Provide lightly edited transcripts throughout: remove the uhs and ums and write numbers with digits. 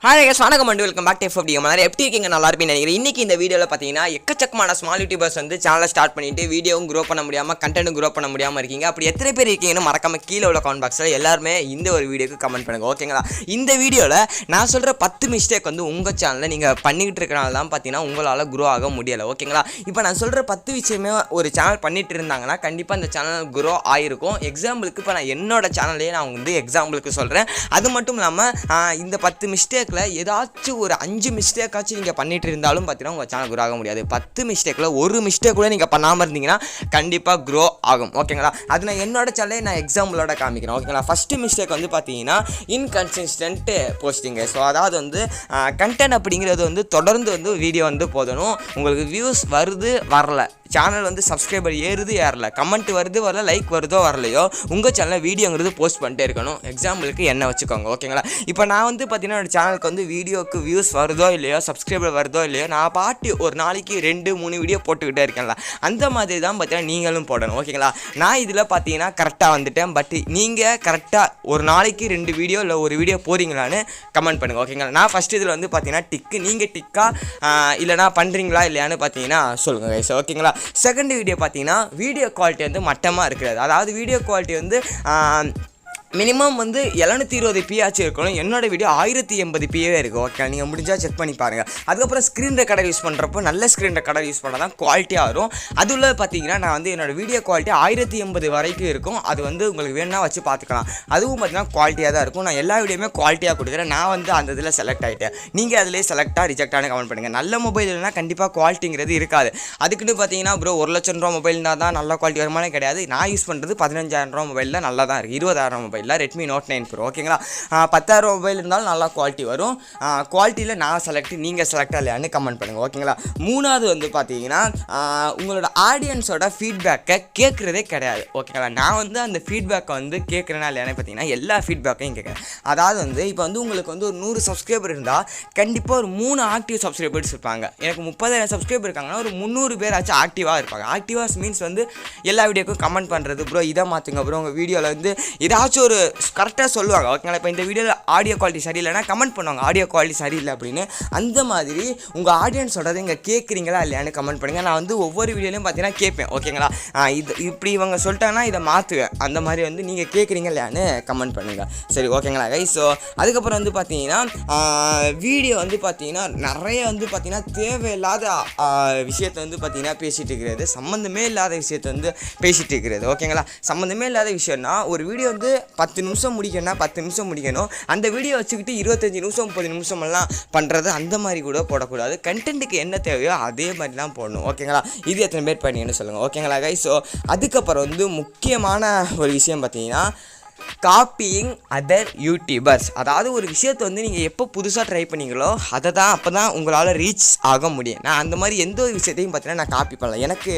Hi guys, வணக்கம் and welcome back to FFD. எல்லாரும் எப்படி இருக்கீங்க? நல்லா இருப்பீங்க நினைக்கிறேன். இன்னைக்கு இந்த வீடியோல பாத்தீங்கன்னா எக்கச்சக்கமான ஸ்மால் யூடியூபர்ஸ் வந்து சேனலை ஸ்டார்ட் பண்ணிட்டு வீடியோவும் grow பண்ண முடியாம கண்டென்ட்டும் grow பண்ண முடியாம இருக்கீங்க. அப்படி எத்தனை பேர் இருக்கீங்கன்னு மறக்காம கீழ உள்ள கமெண்ட் பாக்ஸ்ல எல்லாரும் இந்த ஒரு வீடியோக்கு கமெண்ட் பண்ணுங்க. ஓகேங்களா? இந்த வீடியோல நான் சொல்ற 10 மிஸ்டேக் வந்து உங்க சேனல்ல நீங்க பண்ணிட்டு இருக்கறனால தான் பாத்தீங்கன்னா உங்களால grow ஆக முடியல. ஓகேங்களா? இப்போ நான் சொல்ற 10 விஷயமே ஒரு சேனல் பண்ணிட்டு இருந்தாங்கன்னா கண்டிப்பா அந்த சேனல் grow ஆயிருக்கும். எக்ஸாம்பிளுக்கு இப்போ நான் என்னோட சேனல்லே நான் வந்து எக்ஸாம்பிளுக்கு சொல்றேன். அது மட்டும் இல்லாம இந்த 10 மிஸ்டேக் ஏதாச்சும் ஒரு 5 மிஸ்டேக் ஆச்சு நீங்க பண்ணிட்டு இருந்தாலும் பாத்தீங்கன்னா உங்க சேனல் grow ஆக முடியாது. 10 மிஸ்டேக்ல ஒரு மிஸ்டேக் கூட நீங்க பண்ணாம இருந்தீங்கன்னா கண்டிப்பா grow ஆகும். ஓகேங்களா? அது நான் என்னோட சேனலே நான் எக்ஸாம்பிளோட காமிக்கிறேன். ஓகேங்களா? ஃபர்ஸ்ட் மிஸ்டேக் வந்து பாத்தீங்கன்னா இன்கன்சிஸ்டன்ட் போஸ்டிங். ஸோ அதாவது வந்து கண்டென்ட் அப்படிங்கிறது வந்து தொடர்ந்து வந்து வீடியோ வந்து போடணும். உங்களுக்கு வியூஸ் வருது வரல, சேனல் வந்து சப்ஸ்கிரைபர் ஏறுது ஏறல, கமெண்ட் வருது வரல, லைக் வருதோ வரலையோ உங்கள் சேனலில் வீடியோங்கிறது போஸ்ட் பண்ணிட்டே இருக்கணும். எக்ஸாம்பிளுக்கு என்ன வச்சுக்கோங்க. ஓகேங்களா? இப்போ நான் வந்து பார்த்தீங்கன்னா என்னோட சேனலுக்கு வந்து வீடியோக்கு வியூஸ் வருதோ இல்லையோ, சப்ஸ்கிரைபர் வருதோ இல்லையோ, நான் பாட்டி ஒரு நாளைக்கு 2-3 வீடியோ போட்டுக்கிட்டே இருக்கேன்ல, அந்த மாதிரி தான் பார்த்தீங்கன்னா நீங்களும் போடணும். ஓகேங்களா? நான் இதில் பார்த்தீங்கன்னா கரெக்டாக வந்துட்டேன். பட் நீங்கள் கரெக்டாக ஒரு நாளைக்கு 2 வீடியோ இல்லை ஒரு வீடியோ போகிறீங்களான்னு கமெண்ட் பண்ணுங்கள். ஓகேங்களா? நான் ஃபஸ்ட்டு இதில் வந்து பார்த்தீங்கன்னா டிக்கு, நீங்கள் டிக்கா இல்லைனா பண்ணுறீங்களா இல்லையான்னு பார்த்தீங்கன்னா சொல்லுங்கள் கைஸ். ஓகேங்களா? செகண்ட் வீடியோ பார்த்தீங்கன்னா வீடியோ குவாலிட்டி வந்து மட்டமாக இருக்கிறது. அதாவது வீடியோ குவாலிட்டி வந்து மினிமம் வந்து 720p ஆச்சு இருக்கணும். என்னோடய வீடியோ 1080pவே இருக்குது. ஓகே, நீங்கள் முடிஞ்சால் செக் பண்ணி பாருங்கள். அதுக்கப்புறம் ஸ்க்ரீன் ரெக்கார்டர் யூஸ் பண்ணுறப்போ நல்ல ஸ்க்ரீன் ரெக்கார்டர் யூஸ் பண்ணால் தான் குவாலிட்டியாக வரும். அதுல பார்த்தீங்கன்னா நான் வந்து என்னோடய வீடியோ குவாலிட்டி 1080 வரைக்கும் இருக்கும். அது வந்து உங்களுக்கு வேணும்னா வச்சு பார்த்துக்கலாம். அதுவும் பார்த்தீங்கன்னா குவாலிட்டியாக தான் இருக்கும். நான் எல்லா வீடியோமே குவாலிட்டியாக கொடுக்குறேன். நான் வந்து அந்த இதில் செலக்ட் ஆகிட்டேன். நீங்கள் அதிலே செலக்டாக ரிஜெக்டானு கமெண்ட் பண்ணுங்கள். நல்ல மொபைல் இல்லைனா கண்டிப்பாக குவாலிட்டிங்கிறது இருக்காது. அதுக்குன்னு பார்த்தீங்கன்னா ப்ரோ 1 லட்சம் ரூபா மொபைல்னா தான் நல்ல குவாலிட்டி வருமானே கிடையாது. நான் யூஸ் பண்ணுறது 15,000 ரூபா மொபைல் தான் நல்லா தான் இருக்குது. 20,000 மொபைல் ரெட்மி நோட் 9 ப்ரோ. ஓகேங்களா? 10,000 மொபைல் இருந்தாலும் நல்லா குவாலிட்டி வரும். குவாலிட்டியில் நான் செலக்ட், நீங்கள் செலக்டாக இல்லையான்னு கமெண்ட் பண்ணுங்கள். ஓகேங்களா? மூணாவது வந்து பார்த்தீங்கன்னா உங்களோட ஆடியன்ஸோட ஃபீட்பேக்கை கேட்குறதே கிடையாது. ஓகேங்களா? நான் வந்து அந்த ஃபீட்பேக்கை வந்து கேட்குறேன்னா இல்லையான்னு பார்த்தீங்கன்னா எல்லா ஃபீட்பேக்கையும் கேட்குறேன். அதாவது வந்து இப்போ வந்து உங்களுக்கு வந்து ஒரு 100 சப்ஸ்கிரைபர் இருந்தால் கண்டிப்பாக ஒரு 3 ஆக்டிவ் சப்ஸ்கிரைபர்ஸ் இருப்பாங்க. எனக்கு 30,000 சப்ஸ்கிரைபர் இருக்காங்கன்னா ஒரு 300 பேராச்சும் ஆக்டிவாக இருப்பாங்க. ஆக்டிவாக மீன்ஸ் வந்து எல்லா வீடியோக்கும் கமெண்ட் பண்ணுறது, ப்ரோ இதை மாற்றுங்க ப்ரோ, உங்கள் வீடியோவில் வந்து ஏதாச்சும் ஒரு கரெக்டாக சொல்லுவாங்க. ஓகேங்களா? இப்போ இந்த வீடியோவில் ஆடியோ குவாலிட்டி சரியில்லைனா கமெண்ட் பண்ணுவாங்க ஆடியோ குவாலிட்டி சரியில்லை அப்படின்னு. அந்த மாதிரி உங்கள் ஆடியன்ஸோட இங்கே கேட்குறீங்களா இல்லையான்னு கமெண்ட் பண்ணுங்கள். நான் வந்து ஒவ்வொரு வீடியோலையும் பார்த்தீங்கன்னா கேட்பேன். ஓகேங்களா? இது இப்படி இவங்க சொல்லிட்டாங்கன்னா இதை மாற்றுவேன். அந்த மாதிரி வந்து நீங்கள் கேட்குறீங்க இல்லையான்னு கமெண்ட் பண்ணுங்கள். சரி, ஓகேங்களா கைஸ்? ஸோ அதுக்கப்புறம் வந்து பார்த்தீங்கன்னா வீடியோ வந்து பார்த்தீங்கன்னா நிறைய வந்து பார்த்தீங்கன்னா தேவையில்லாத விஷயத்தை வந்து பார்த்தீங்கன்னா பேசிகிட்டு இருக்கிறது, சம்மந்தமே இல்லாத விஷயத்தை வந்து பேசிகிட்டு இருக்கிறது. ஓகேங்களா? சம்மந்தமே இல்லாத விஷயம்னா ஒரு வீடியோ வந்து 10 நிமிஷம் முடிக்கணும்னா 10 நிமிஷம் முடிக்கணும். அந்த வீடியோ வச்சுக்கிட்டு 25 நிமிஷம் 30 நிமிஷமெல்லாம் பண்ணுறது அந்த மாதிரி கூட போடக்கூடாது. கண்டென்ட்டுக்கு என்ன தேவையோ அதே மாதிரி தான் போடணும். ஓகேங்களா? இது எத்தனை பேர் பண்ணீங்கன்னு சொல்லுங்கள். ஓகேங்களா கைஸ்? ஸோ அதுக்கப்புறம் வந்து முக்கியமான ஒரு விஷயம் பார்த்தீங்கன்னா காப்பியிங் அதர் யூடியூபர்ஸ். அதாவது ஒரு விஷயத்தை வந்து நீங்கள் எப்போ புதுசாக ட்ரை பண்ணீங்களோ அதை தான் அப்போ தான் உங்களால் ரீச் ஆக முடியும். நான் அந்த மாதிரி எந்த ஒரு விஷயத்தையும் பார்த்தீங்கன்னா நான் காப்பி பண்ணல. எனக்கு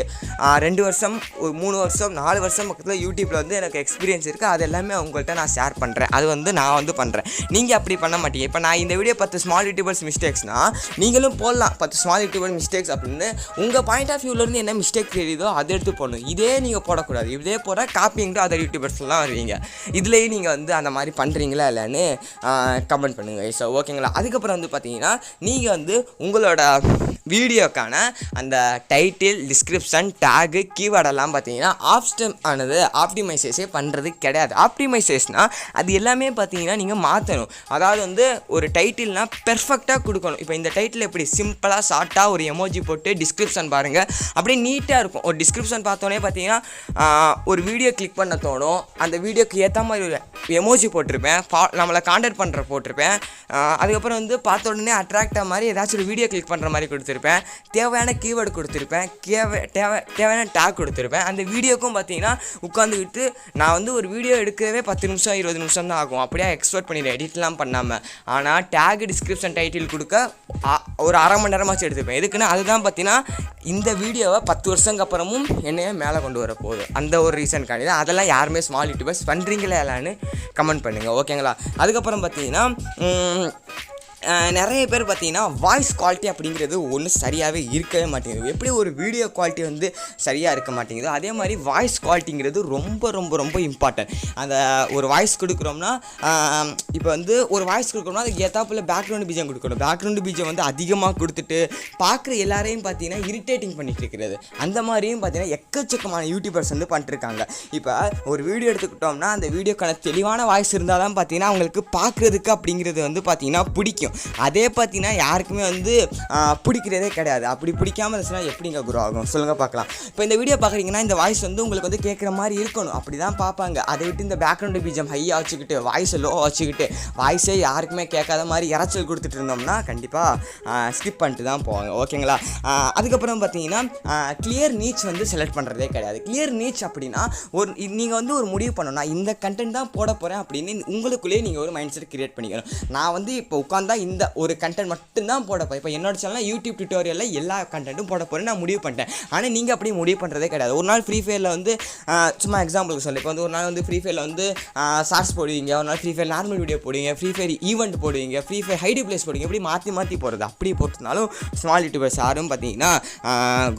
2 வருஷம், ஒரு 3 வருஷம், 4 வருஷம் பக்கத்தில் யூடியூப்பில் வந்து எனக்கு எக்ஸ்பீரியன்ஸ் இருக்குது. அது எல்லாமே உங்கள்கிட்ட நான் ஷேர் பண்ணுறேன். அது வந்து நான் வந்து பண்ணுறேன். நீங்கள் அப்படி பண்ண மாட்டீங்க. இப்போ நான் இந்த வீடியோ 10 ஸ்மால் யூடியூபர்ஸ் மிஸ்டேக்ஸ்னால் நீங்களும் போடலாம் 10 ஸ்மால் யூடியூபர் மிஸ்டேக்ஸ் அப்படின்னு. உங்கள் பாயிண்ட் ஆஃப் வியூலேருந்து என்ன மிஸ்டேக் தெரியுதோ அதை எடுத்து போடணும். இதே நீங்கள் போடக்கூடாது. இதே போட காப்பிங் டு அதர் யூடியூபர்ஸ்லாம் வருவீங்க. இதுலேயே நீங்கள் வந்து அந்த மாதிரி பண்ணுறீங்களா இல்லைன்னு கமெண்ட் பண்ணுங்கள். ஸோ ஓகேங்களா? அதுக்கப்புறம் வந்து பார்த்தீங்கன்னா நீங்கள் வந்து உங்களோட வீடியோக்கான அந்த டைட்டில், டிஸ்கிரிப்ஷன், டேகு, கீவேர்டெல்லாம் பார்த்தீங்கன்னா ஆப்ஷன் ஆனது ஆப்டிமைசேஷே பண்ணுறது கிடையாது. ஆப்டிமைசேஷனால் அது எல்லாமே பார்த்தீங்கன்னா நீங்கள் மாற்றணும். அதாவது வந்து ஒரு டைட்டில்னால் பெர்ஃபெக்டாக கொடுக்கணும். இப்போ இந்த டைட்டில் எப்படி சிம்பிளாக ஷார்ட்டாக ஒரு எமோஜி போட்டு டிஸ்கிரிப்ஷன் பாருங்கள், அப்படியே நீட்டாக இருக்கும். ஒரு டிஸ்கிரிப்ஷன் பார்த்தோன்னே பார்த்தீங்கன்னா ஒரு வீடியோ கிளிக் பண்ண தோணும். அந்த வீடியோக்கு ஏற்ற மாதிரி ஒரு எமோஜி போட்டிருப்பேன், நம்மளை கான்டாக்ட் பண்ணுற போட்டிருப்பேன். அதுக்கப்புறம் வந்து பார்த்த உடனே அட்ராக்டாக மாதிரி ஏதாச்சும் ஒரு வீடியோ கிளிக் பண்ணுற மாதிரி கொடுத்துருப்பேன். தேவையான கீவேர்டு கொடுத்துருப்பேன், தேவையான டேக் கொடுத்துருப்பேன். அந்த வீடியோக்கும் பார்த்தீங்கன்னா உட்காந்துக்கிட்டு நான் வந்து ஒரு வீடியோ எடுக்கவே 10 நிமிஷம் 20 நிமிஷம் தான் ஆகும். அப்படியே எக்ஸ்போர்ட் பண்ணிடுவேன் எடிட்லாம் பண்ணாமல். ஆனால் டேக், டிஸ்கிரிப்ஷன், டைட்டில் கொடுக்க ஒரு அரை மணி நேரமாச்சு எடுத்துப்பேன். எதுக்குன்னா அதுதான் பார்த்தீங்கன்னா இந்த வீடியோவை 10 வருஷங்க அப்புறமும் என்னையே மேலே கொண்டு வர போகுது. அந்த ஒரு ரீசனுக்காண்டி தான். அதெல்லாம் யாருமே ஸ்மால் யூடியூபர்ஸ் பண்ணுறீங்களா இல்லைன்னு கமெண்ட் பண்ணுங்கள். ஓகேங்களா? அதுக்கப்புறம் பார்த்தீங்கன்னா நிறைய பேர் பார்த்தீங்கன்னா வாய்ஸ் குவாலிட்டி அப்படிங்கிறது ஒன்றும் சரியாகவே இருக்கவே மாட்டேங்குது. எப்படி ஒரு வீடியோ குவாலிட்டி வந்து சரியாக இருக்க மாட்டேங்குது, அதே மாதிரி வாய்ஸ் குவாலிட்டிங்கிறது ரொம்ப ரொம்ப ரொம்ப இம்பார்ட்டன்ட். அந்த ஒரு வாய்ஸ் கொடுக்குறோம்னா இப்போ வந்து ஒரு வாய்ஸ் கொடுக்குறோம்னா அதுக்கு ஏற்றாப்புல பேக்ரவுண்டு பீஜம் கொடுக்கணும். பேக்ரவுண்டு பீஜம் வந்து அதிகமாக கொடுத்துட்டு பார்க்குற எல்லாரையும் பார்த்தீங்கன்னா இரிட்டேட்டிங் பண்ணிட்டு இருக்கிறது. அந்த மாதிரியும் பார்த்தீங்கன்னா எக்கச்சக்கமான யூடியூபர்ஸ் வந்து பண்ணிட்டுருக்காங்க. இப்போ ஒரு வீடியோ எடுத்துக்கிட்டோம்னா அந்த வீடியோக்கான தெளிவான வாய்ஸ் இருந்தால் தான் பார்த்தீங்கன்னா அவங்களுக்கு பார்க்குறதுக்கு அப்படிங்கிறது வந்து பார்த்தீங்கன்னா பிடிக்கும். அதே பார்த்தீங்கன்னா யாருக்குமே வந்து பிடிக்கிறதே கிடையாது. அப்படி பிடிக்காமல் இருந்துச்சுன்னா எப்படிங்க குரோ ஆகும் சொல்லுங்கள் பார்க்கலாம். இப்போ இந்த வீடியோ பார்க்குறீங்கன்னா இந்த வாய்ஸ் வந்து உங்களுக்கு வந்து கேட்குற மாதிரி இருக்கணும், அப்படி தான் பார்ப்பாங்க. அதை விட்டு இந்த பேக்ரவுண்டு பீஜம் ஹையாக வச்சுக்கிட்டு வாய்ஸை லோ வச்சுக்கிட்டு வாய்ஸே யாருக்குமே கேட்காத மாதிரி இறைச்சல் கொடுத்துட்டு இருந்தோம்னா கண்டிப்பாக ஸ்கிப் பண்ணிட்டு தான் போவாங்க. ஓகேங்களா? அதுக்கப்புறம் பார்த்தீங்கன்னா கிளியர் நீச் வந்து செலக்ட் பண்ணுறதே கிடையாது. கிளியர் நீச் அப்படின்னா நீங்கள் வந்து ஒரு முடிவு பண்ணணும்னா இந்த கண்டென்ட் தான் போட போகிறேன் அப்படின்னு உங்களுக்குள்ளேயே நீங்கள் ஒரு மைண்ட் செட் கிரியேட் பண்ணிக்கணும். நான் வந்து இப்போ உட்காந்தா இந்த ஒரு கண்டென்ட் மட்டும்தான் போட போகிறேன். இப்போ என்னோட சேனலில் யூடியூப் டியூட்டோரியலில் எல்லா கண்டென்ட்டும் போட போகிறேன் நான் முடிவு பண்ணிட்டேன். ஆனால் நீங்கள் அப்படி முடிவு பண்ணுறதே கிடையாது. ஒரு நாள் ஃப்ரீ ஃபயரில் வந்து சும்மா எக்ஸாம்பிளுக்கு சொல்லி இப்போ வந்து ஒரு நாள் வந்து ஃப்ரீ ஃபயரில் வந்து ஷார்ட்ஸ் போடுவீங்க, ஒரு நாள் ஃப்ரீ ஃபயர் நார்மல் வீடியோ போடுவீங்க, ஃப்ரீ ஃபயர் ஈவெண்ட் போடுவீங்க, ஃப்ரீ ஃபயர் ஹைடி பிளேஸ் போடுவீங்க. இப்படி மாற்றி போடுறது. அப்படி போட்டுனாலும் ஸ்மால் யூடியூபர்ஸ் யாரும் பார்த்தீங்கன்னா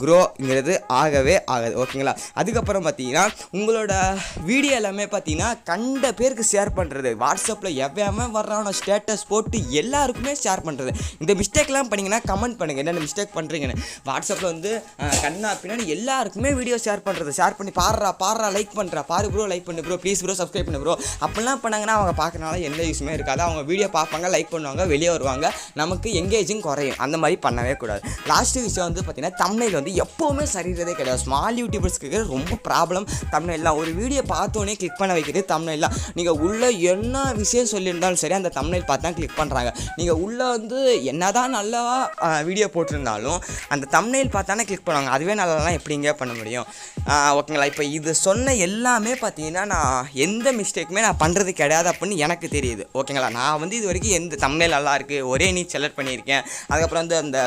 க்ரோங்கிறது ஆகவே ஆகாது. ஓகேங்களா? அதுக்கப்புறம் பார்த்தீங்கன்னா உங்களோட வீடியோ எல்லாமே பார்த்தீங்கன்னா கண்ட பேருக்கு ஷேர் பண்ணுறது, வாட்ஸ்அப்பில் எவ்வளோ வர்றான ஸ்டேட்டஸ் போட்டு எல்லாருக்குமே ஷேர் பண்ணுறது. இந்த மிஸ்டேக்லாம் பண்ணிங்கன்னா கமெண்ட் பண்ணுங்கள் என்னென்ன மிஸ்டேக் பண்ணுறீங்கன்னு. வாட்ஸ்அப்பில் வந்து கண்ணா பின்னாடி எல்லாருக்குமே வீடியோ ஷேர் பண்ணுறது, ஷேர் பண்ணி பாடுறா லைக் பண்ணுறா, பாரு ப்ரோ லைக் பண்ணு ப்ரோ, ப்ளீஸ் ப்ரோ சப்ஸ்கிரைப் பண்ணு ப்ரோ. அப்படிலாம் பண்ணாங்கன்னா அவங்க பார்க்கறனால எந்த யூஸுமே இருக்காது. அவங்க வீடியோ பார்ப்பாங்க, லைக் பண்ணுவாங்க, வெளியே வருவாங்க, நமக்கு எங்கேஜிங் குறையும். அந்த மாதிரி பண்ணவே கூடாது. லாஸ்ட்டு விஷயம் வந்து பார்த்தீங்கன்னா தம்ப்நெயில் வந்து எப்போவுமே சரிகிறதே கிடையாது. ஸ்மால் யூடியூபர்ஸ்க்கு ரொம்ப ப்ராப்ளம் தம்ப்நெயில்லாம். ஒரு வீடியோ பார்த்தோன்னே கிளிக் பண்ண வைக்கிறது தம்ப்நெயில்லாம். நீங்கள் உள்ள என்ன விஷயம் சொல்லியிருந்தாலும் சரி அந்த தம்ப்நெயில் பார்த்து தான் கிளிக் பண்ணுறாங்க. நீங்கள் உள்ளே வந்து என்னதான் நல்லா வீடியோ போட்டிருந்தாலும் அந்த தம்ப்நெயில் பார்த்தானே கிளிக் பண்ணுவாங்க. அதுவே நல்லாலாம் எப்படிங்க பண்ண முடியும்? ஓகேங்களா? இப்போ இது சொன்ன எல்லாமே பார்த்தீங்கன்னா நான் எந்த மிஸ்டேக்குமே நான் பண்ணுறது கிடையாது அப்படின்னு எனக்கு தெரியுது. ஓகேங்களா? நான் வந்து இது வரைக்கும் எந்த தம்ப்நெயில் நல்லா இருக்குது ஒரே நீ செலக்ட் பண்ணியிருக்கேன். அதுக்கப்புறம் வந்து அந்த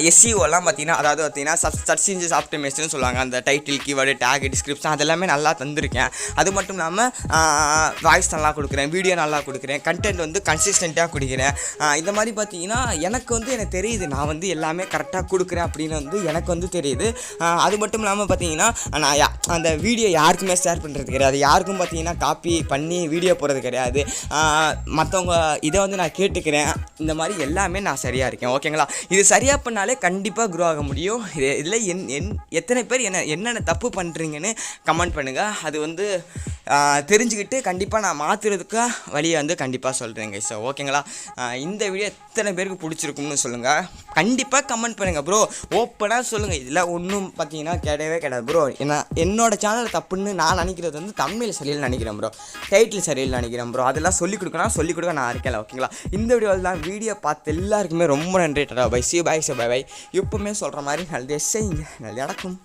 எஸ்சிஓலாம் பார்த்தீங்கன்னா அதாவது பார்த்தீங்கன்னா சர்ச் இன்ஜின் ஆப்டிமைசேஷன் சொல்லுவாங்க. அந்த டைட்டில் கீவேர்டு டேக் டிஸ்கிரிப்ஷன் அதெல்லாமே நல்லா தந்திருக்கேன். அது மட்டும் இல்லாமல் வாய்ஸ் நல்லா கொடுக்குறேன், வீடியோ நல்லா கொடுக்குறேன், கண்டென்ட் வந்து கன்சிஸ்டண்ட்டாக கொடுக்குறேன். இந்த மாதிரி பார்த்தீங்கன்னா எனக்கு தெரியுது நான் வந்து எல்லாமே கரெக்டாக கொடுக்குறேன் அப்படின்னு வந்து எனக்கு வந்து தெரியுது. அது மட்டும் இல்லாமல் பார்த்தீங்கன்னா நான் அந்த வீடியோ யாருக்குமே ஷேர் பண்ணுறது கிடையாது, யாருக்கும் பார்த்தீங்கன்னா காப்பி பண்ணி வீடியோ போடுறது கிடையாது. மற்றவங்க இதை வந்து நான் கேட்டுக்கிறேன். இந்த மாதிரி எல்லாமே நான் சரியாக இருக்கேன். ஓகேங்களா? இது சரியாக பண்ணாலே கண்டிப்பாக க்ரோ ஆக முடியும். இதில் எத்தனை பேர் என்னென்ன தப்பு பண்ணுறீங்கன்னு கமெண்ட் பண்ணுங்கள். அது வந்து தெரிஞ்சுக்கிட்டு கண்டிப்பாக நான் மாற்றுறதுக்கு வழியை வந்து கண்டிப்பாக சொல்கிறேங்க. ஸோ ஓகேங்களா? இந்த வீடியோ எத்தனை பேருக்கு பிடிச்சிருக்கும்னு சொல்லுங்கள். கண்டிப்பாக கமெண்ட் பண்ணுங்கள் ப்ரோ, ஓப்பனாக சொல்லுங்கள். இதில் ஒன்றும் பார்த்தீங்கன்னா கிடையவே கிடையாது ப்ரோ. என்னோடய சேனல் தப்புன்னு நான் நினைக்கிறது வந்து தமிழில் சரியில்லை நினைக்கிறேன் ப்ரோ, டைட்டில் சரியில்லை நினைக்கிறேன் ப்ரோ. அதெல்லாம் சொல்லிக் கொடுக்க நான் இருக்கல. ஓகேங்களா? இந்த வீடியோவில் தான் வீடியோ பார்த்து எல்லாருக்குமே ரொம்ப நன்றி. Bye see bye. எப்பவுமே சொல்கிற மாதிரி நல்லது செய்யுங்க, நல்லது நடக்கும்.